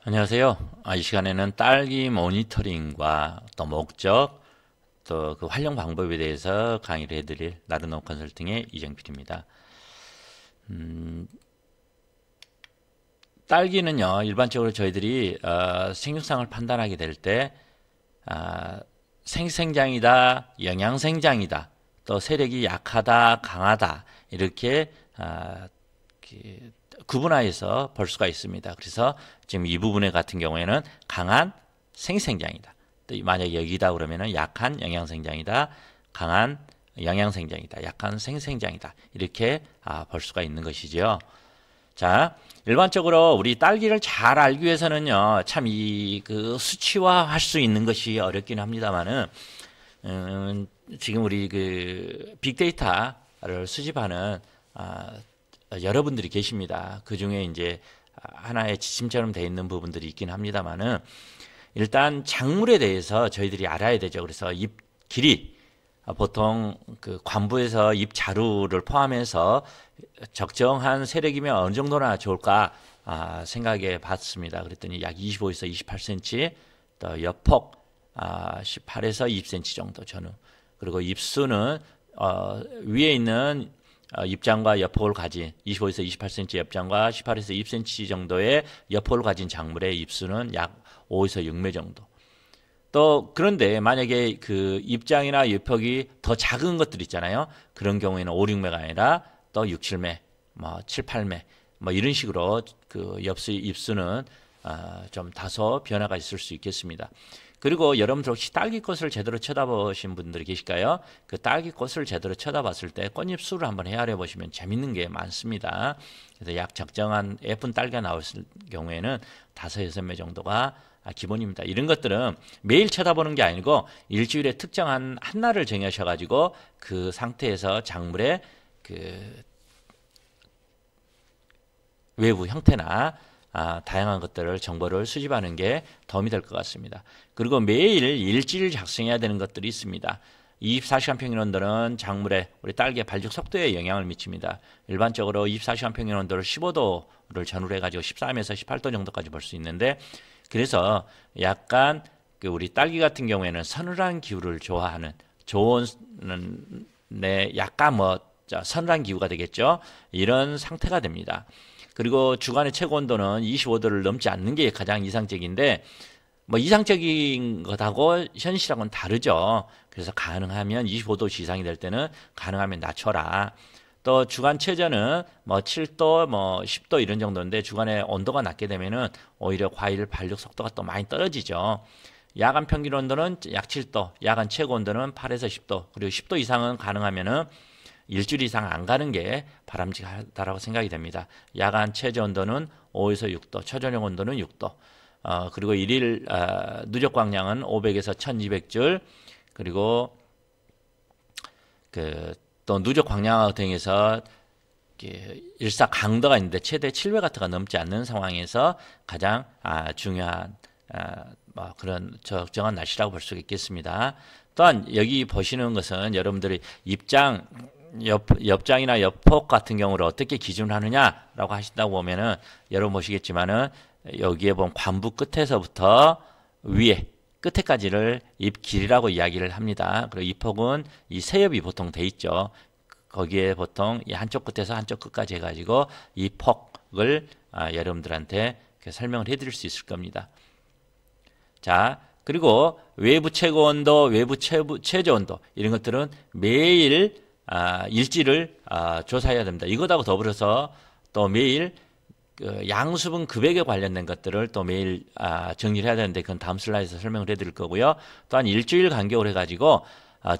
안녕하세요. 이 시간에는 딸기 모니터링과 또 목적, 또 그 활용 방법에 대해서 강의를 해드릴 나르노 컨설팅의 이정필입니다. 딸기는요, 일반적으로 저희들이 생육상을 판단하게 될 때 생생장이다, 영양생장이다, 또 세력이 약하다, 강하다 이렇게 구분화해서 볼 수가 있습니다. 그래서 지금 이 부분에 같은 경우에는 강한 생생장이다. 또 만약 여기다 그러면은 약한 영양생장이다, 강한 영양생장이다, 약한 생생장이다. 이렇게 볼 수가 있는 것이죠. 자, 일반적으로 우리 딸기를 잘 알기 위해서는요, 참 이 그 수치화할 수 있는 것이 어렵긴 합니다만은, 지금 우리 그 빅데이터를 수집하는 여러분들이 계십니다. 그 중에 이제 하나의 지침처럼 되어 있는 부분들이 있긴 합니다만은, 일단 작물에 대해서 저희들이 알아야 되죠. 그래서 잎 길이, 보통 그 관부에서 잎 자루를 포함해서 적정한 세력이면 어느 정도나 좋을까 생각해 봤습니다. 그랬더니 약 25에서 28cm, 또 옆폭 18에서 20cm 정도 전후. 그리고 잎수는 위에 있는 잎장과 옆폭을 가진 25에서 28cm 잎장과 18에서 20cm 정도의 옆폭을 가진 작물의 잎수는 약 5에서 6매 정도. 또 그런데 만약에 그 잎장이나 잎폭이 더 작은 것들 있잖아요. 그런 경우에는 5, 6매가 아니라 또 6, 7매, 뭐 7, 8매 뭐 이런 식으로 그 잎수는 좀 다소 변화가 있을 수 있겠습니다. 그리고 여러분들 혹시 딸기꽃을 제대로 쳐다보신 분들이 계실까요? 그 딸기꽃을 제대로 쳐다봤을 때 꽃잎 수를 한번 헤아려 보시면 재밌는 게 많습니다. 그래서 약 적정한 예쁜 딸기가 나왔을 경우에는 5, 6매 정도가 기본입니다. 이런 것들은 매일 쳐다보는 게 아니고 일주일에 특정한 한 날을 정하셔가지고 그 상태에서 작물의 그 외부 형태나 다양한 것들을 정보를 수집하는 게 도움이 될 것 같습니다. 그리고 매일 일지를 작성해야 되는 것들이 있습니다. 24시간 평균 온도는 작물의 우리 딸기의 발육 속도에 영향을 미칩니다. 일반적으로 24시간 평균 온도를 15도를 전후로 해가지고 13에서 18도 정도까지 볼 수 있는데, 그래서 약간 그 우리 딸기 같은 경우에는 서늘한 기후를 좋아하는 좋은 약간 뭐 서늘한 기후가 되겠죠. 이런 상태가 됩니다. 그리고 주간의 최고 온도는 25도를 넘지 않는 게 가장 이상적인데, 뭐 이상적인 것하고 현실하고는 다르죠. 그래서 가능하면 25도 이상이 될 때는 가능하면 낮춰라. 또 주간 최저는 뭐 7도, 뭐 10도 이런 정도인데 주간의 온도가 낮게 되면은 오히려 과일 발육 속도가 또 많이 떨어지죠. 야간 평균 온도는 약 7도, 야간 최고 온도는 8에서 10도, 그리고 10도 이상은 가능하면은 일주일 이상 안 가는 게 바람직하다라고 생각이 됩니다. 야간 최저 온도는 5에서 6도, 초저녁 온도는 6도. 그리고 일일 누적 광량은 500에서 1200줄. 그리고 또 누적 광량화 등에서 일사 강도가 있는데 최대 700W가 넘지 않는 상황에서 가장 중요한 뭐 그런 적정한 날씨라고 볼 수 있겠습니다. 또한 여기 보시는 것은 여러분들이 옆장이나 옆폭 같은 경우를 어떻게 기준하느냐라고 하신다고 보면은 여러분 보시겠지만은 여기에 보면 관부 끝에서부터 위에 끝에까지를 잎 길이라고 이야기를 합니다. 그리고 잎폭은 이 세엽이 보통 돼 있죠. 거기에 보통 이 한쪽 끝에서 한쪽 끝까지 해가지고 이 폭을 여러분들한테 설명을 해드릴 수 있을 겁니다. 자, 그리고 외부 최고 온도, 외부 최저 온도 이런 것들은 매일 일지를 조사해야 됩니다. 이것하고 더불어서 또 매일 그 양수분 급액에 관련된 것들을 또 매일 정리를 해야 되는데 그건 다음 슬라이드에서 설명을 해드릴 거고요. 또한 일주일 간격으로 해가지고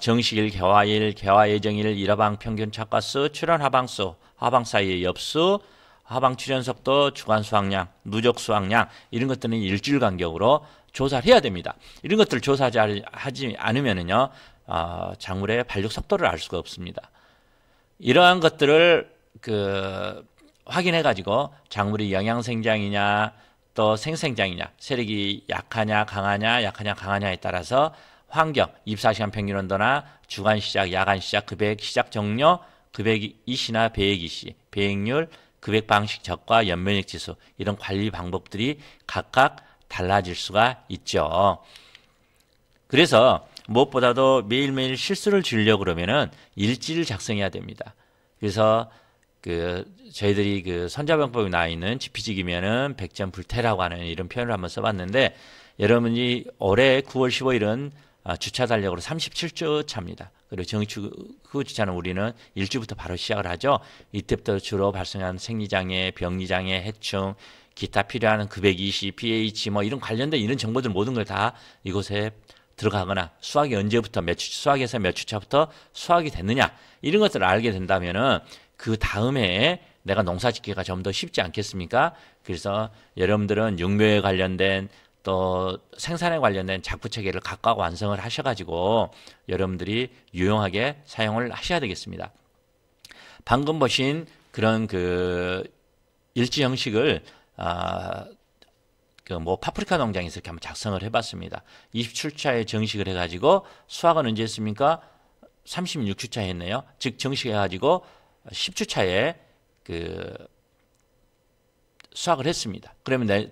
정식일, 개화일, 개화 예정일, 일화방 평균 착과수, 출현 하방수, 하방 사이의 엽수, 하방 출현 속도, 주간 수확량, 누적 수확량 이런 것들은 일주일 간격으로 조사를 해야 됩니다. 이런 것들을 조사하지 않으면은요 작물의 발육 속도를 알 수가 없습니다. 이러한 것들을 확인해 가지고 작물이 영양생장이냐 또 생생장이냐, 세력이 약하냐 강하냐, 약하냐 강하냐에 따라서 환경, 24시간 평균 온도나 주간 시작, 야간 시작, 급액 시작 종료, 급액 이시나 배액 이시, 배액률, 급액 방식 적과 연면역 지수 이런 관리 방법들이 각각 달라질 수가 있죠. 그래서 무엇보다도 매일매일 실수를 줄이려고 그러면은 일지를 작성해야 됩니다. 그래서 저희들이 선자병법에 나와 있는 지피지기면은 100점 불태라고 하는 이런 표현을 한번 써봤는데, 여러분이 올해 9월 15일은 주차 달력으로 37주 차입니다. 그리고 정축 후 주차는 우리는 1주부터 바로 시작을 하죠. 이때부터 주로 발생하는 생리장애, 병리장애, 해충, 기타 필요한 급액이시, pH 뭐 이런 관련된 이런 정보들 모든 걸 다 이곳에 들어가거나 수확이 언제부터 수확에서 몇 주차부터 수확이 됐느냐 이런 것들을 알게 된다면은 그 다음에 내가 농사 짓기가 좀 더 쉽지 않겠습니까? 그래서 여러분들은 육묘에 관련된 또 생산에 관련된 작부 체계를 각각 완성을 하셔가지고 여러분들이 유용하게 사용을 하셔야 되겠습니다. 방금 보신 그런 일지 형식을 파프리카 농장에서 이렇게 한번 작성을 해봤습니다. 27주차에 정식을 해가지고 수확은 언제 했습니까? 36주차에 했네요. 즉 정식해가지고 10주차에 수확을 했습니다. 그러면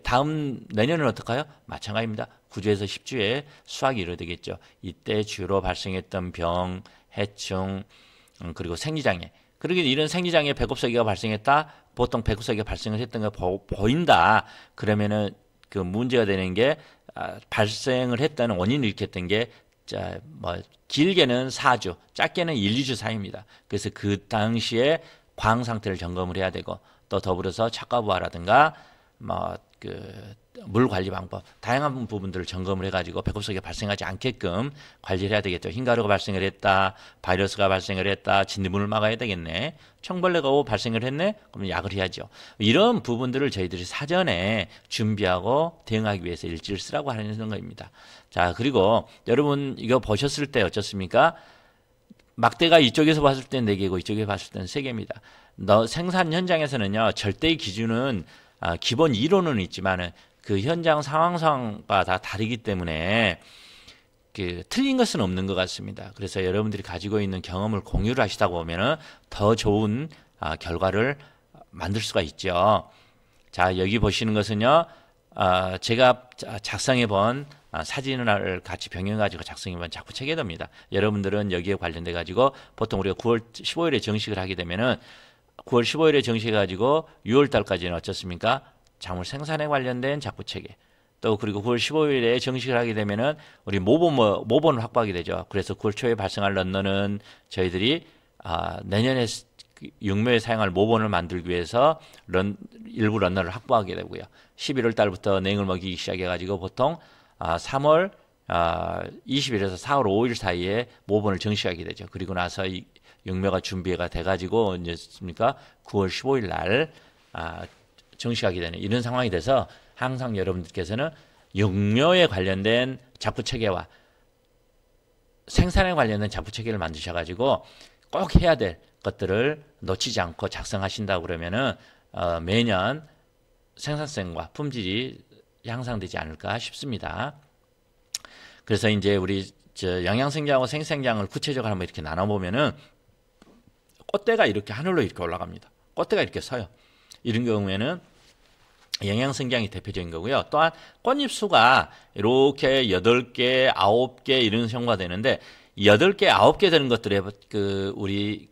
내년은 어떨까요? 마찬가지입니다. 9주에서 10주에 수확이 이루어지겠죠. 이때 주로 발생했던 병, 해충, 그리고 생리장애. 그러기 이런 생리장애 배곱서기가 발생했다. 보통 배곱서기가 발생을 했던 거 보인다. 그러면은 문제가 되는 게 발생을 했다는 원인을 일으켰던 게 길게는 4주, 짧게는 1, 2주 사이입니다. 그래서 그 당시에 광 상태를 점검을 해야 되고, 또 더불어서 착과부하라든가 물 관리 방법 다양한 부분들을 점검을 해가지고 배곱서기가 발생하지 않게끔 관리를 해야 되겠죠. 흰가루가 발생을 했다, 바이러스가 발생을 했다, 진드물을 막아야 되겠네. 청벌레가 발생을 했네, 그럼 약을 해야죠. 이런 부분들을 저희들이 사전에 준비하고 대응하기 위해서 일지를 쓰라고 하는 겁니다. 자, 그리고 여러분 이거 보셨을 때 어떻습니까? 막대가 이쪽에서 봤을 땐 4개고 이쪽에서 봤을 때는 3개입니다. 생산 현장에서는요, 절대의 기준은 기본 이론은 있지만은 그 현장 상황과 다 다르기 때문에 틀린 것은 없는 것 같습니다. 그래서 여러분들이 가지고 있는 경험을 공유를 하시다 보면은 더 좋은 결과를 만들 수가 있죠. 자, 여기 보시는 것은요, 제가 작성해 본 사진을 같이 병행해 가지고 작성해 본 작부 체계도입니다. 여러분들은 여기에 관련돼 가지고 보통 우리가 9월 15일에 정식을 하게 되면은 9월 15일에 정식해 가지고 6월 달까지는 어떻습니까? 작물 생산에 관련된 작부 체계. 또 그리고 9월 15일에 정식을 하게 되면은 우리 모본을 확보하게 되죠. 그래서 9월 초에 발생할 런너는 저희들이 내년에 육묘에 사용할 모본을 만들기 위해서 일부 런너를 확보하게 되고요. 11월 달부터 냉을 먹이기 시작해 가지고 보통 3월 20일에서 4월 5일 사이에 모본을 정식하게 되죠. 그리고 나서 이 육묘가 준비가 돼가지고 이제 9월 15일 날 정식하게 되는 이런 상황이 돼서 항상 여러분들께서는 육묘에 관련된 작부 체계와 생산에 관련된 작부 체계를 만드셔가지고 꼭 해야 될 것들을 놓치지 않고 작성하신다고 그러면은 매년 생산성과 품질이 향상되지 않을까 싶습니다. 그래서 이제 우리 영양생장하고 생생장을 구체적으로 한번 이렇게 나눠보면은 꽃대가 이렇게 하늘로 이렇게 올라갑니다. 꽃대가 이렇게 서요. 이런 경우에는 영양생장이 대표적인 거고요. 또한 꽃잎수가 이렇게 8개, 9개 이런 형태가 되는데 8개, 9개 되는 것들의 우리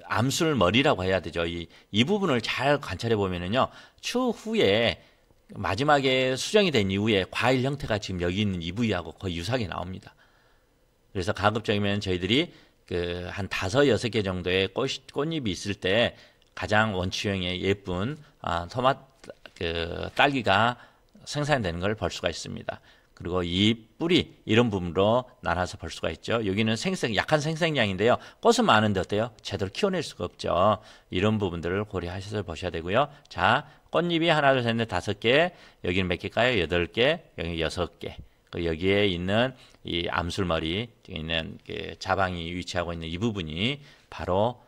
암술머리라고 해야 되죠. 이 부분을 잘 관찰해 보면은요. 추후에 마지막에 수정이 된 이후에 과일 형태가 지금 여기 있는 이 부위하고 거의 유사하게 나옵니다. 그래서 가급적이면 저희들이 한 5, 6개 정도의 꽃잎이 있을 때 가장 원추형의 예쁜 딸기가 생산되는 걸 볼 수가 있습니다. 그리고 이 뿌리 이런 부분으로 나눠서 볼 수가 있죠. 여기는 약한 생생량인데요. 꽃은 많은데 어때요? 제대로 키워낼 수가 없죠. 이런 부분들을 고려하셔서 보셔야 되고요. 자, 꽃잎이 하나, 둘, 셋, 넷, 5개. 여기는 몇 개일까요? 8개. 여기 6개. 여기에 있는 이 암술머리 있는 자방이 위치하고 있는 이 부분이 바로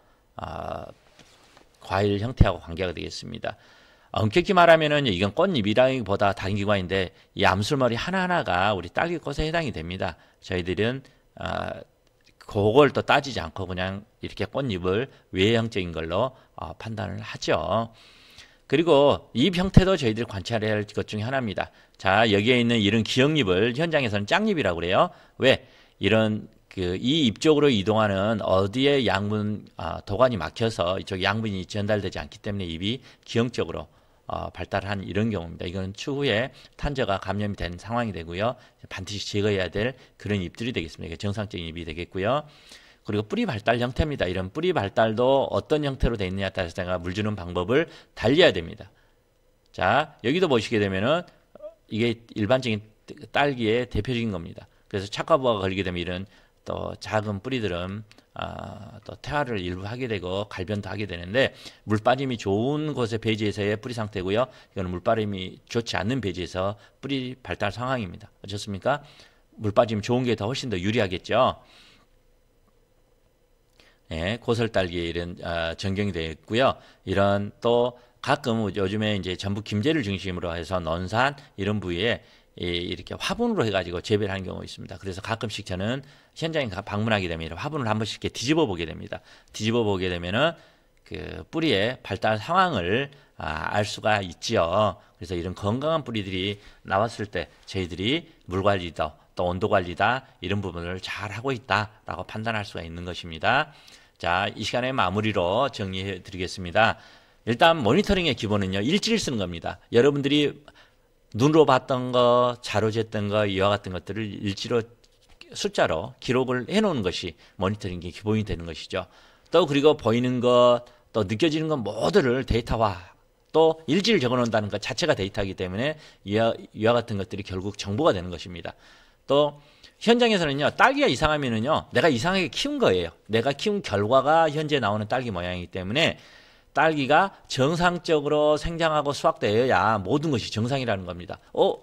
과일 형태하고 관계가 되겠습니다. 엄격히 말하면은 이건 꽃잎이라기보다 다른 기관인데 이 암술머리 하나하나가 우리 딸기꽃에 해당이 됩니다. 저희들은 그걸 또 따지지 않고 그냥 이렇게 꽃잎을 외형적인 걸로 판단을 하죠. 그리고 잎 형태도 저희들이 관찰해야 할 것 중에 하나입니다. 자, 여기에 있는 이런 기형잎을 현장에서는 짱잎이라고 그래요. 왜? 이런 이 잎 쪽으로 이동하는 어디에 양분 도관이 막혀서 이쪽 양분이 전달되지 않기 때문에 잎이 기형적으로 발달한 이런 경우입니다. 이건 추후에 탄저가 감염이 된 상황이 되고요. 반드시 제거해야 될 그런 잎들이 되겠습니다. 이게 정상적인 잎이 되겠고요. 그리고 뿌리 발달 형태입니다. 이런 뿌리 발달도 어떤 형태로 되어 있느냐에 따라서 제가 물 주는 방법을 달리해야 됩니다. 자, 여기도 보시게 되면은 이게 일반적인 딸기의 대표적인 겁니다. 그래서 착화부하가 걸리게 되면 이런 또 작은 뿌리들은 또 태화를 일부 하게 되고 갈변도 하게 되는데, 물 빠짐이 좋은 곳의 배지에서의 뿌리 상태고요. 이거는 물 빠짐이 좋지 않는 배지에서 뿌리 발달 상황입니다. 어떻습니까? 물 빠짐이 좋은 게 더 훨씬 더 유리하겠죠. 예, 고설딸기에 이런 전경이 되어 있고요. 이런 또 가끔 요즘에 이제 전북 김제를 중심으로 해서 논산 이런 부위에 이렇게 화분으로 해가지고 재배를 하는 경우가 있습니다. 그래서 가끔씩 저는 현장에 방문하게 되면 화분을 한 번씩 이렇게 뒤집어 보게 됩니다. 뒤집어 보게 되면은 그 뿌리의 발달 상황을 알 수가 있지요. 그래서 이런 건강한 뿌리들이 나왔을 때 저희들이 물 관리도 또 온도 관리다 이런 부분을 잘 하고 있다라고 판단할 수가 있는 것입니다. 자, 이 시간에 마무리로 정리해 드리겠습니다. 일단 모니터링의 기본은요, 일지를 쓰는 겁니다. 여러분들이 눈으로 봤던 거, 자로 쟀던 거, 이와 같은 것들을 일지로 숫자로 기록을 해놓는 것이 모니터링의 기본이 되는 것이죠. 또 그리고 보이는 것, 또 느껴지는 것 모두를 데이터화, 또 일지를 적어놓는다는 것 자체가 데이터이기 때문에 이와 같은 것들이 결국 정보가 되는 것입니다. 또 현장에서는요, 딸기가 이상하면은요, 내가 이상하게 키운 거예요. 내가 키운 결과가 현재 나오는 딸기 모양이기 때문에 딸기가 정상적으로 생장하고 수확되어야 모든 것이 정상이라는 겁니다.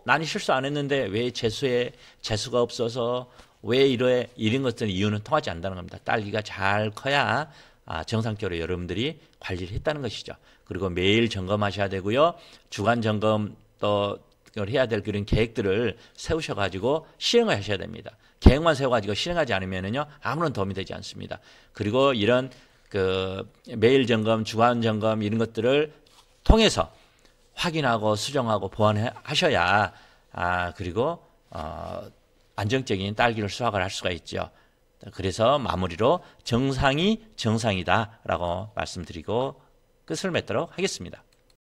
나는 실수 안 했는데 왜 재수가 없어서 왜 이런 것들은 이유는 통하지 않는다는 겁니다. 딸기가 잘 커야 정상적으로 여러분들이 관리를 했다는 것이죠. 그리고 매일 점검하셔야 되고요. 주간 점검 또 해야 될 그런 계획들을 세우셔가지고 실행을 하셔야 됩니다. 계획만 세워가지고 실행하지 않으면은요, 아무런 도움이 되지 않습니다. 그리고 이런 매일 점검, 주간 점검 이런 것들을 통해서 확인하고 수정하고 보완하셔야 그리고 안정적인 딸기를 수확을 할 수가 있죠. 그래서 마무리로 정상이 정상이다라고 말씀드리고 끝을 맺도록 하겠습니다.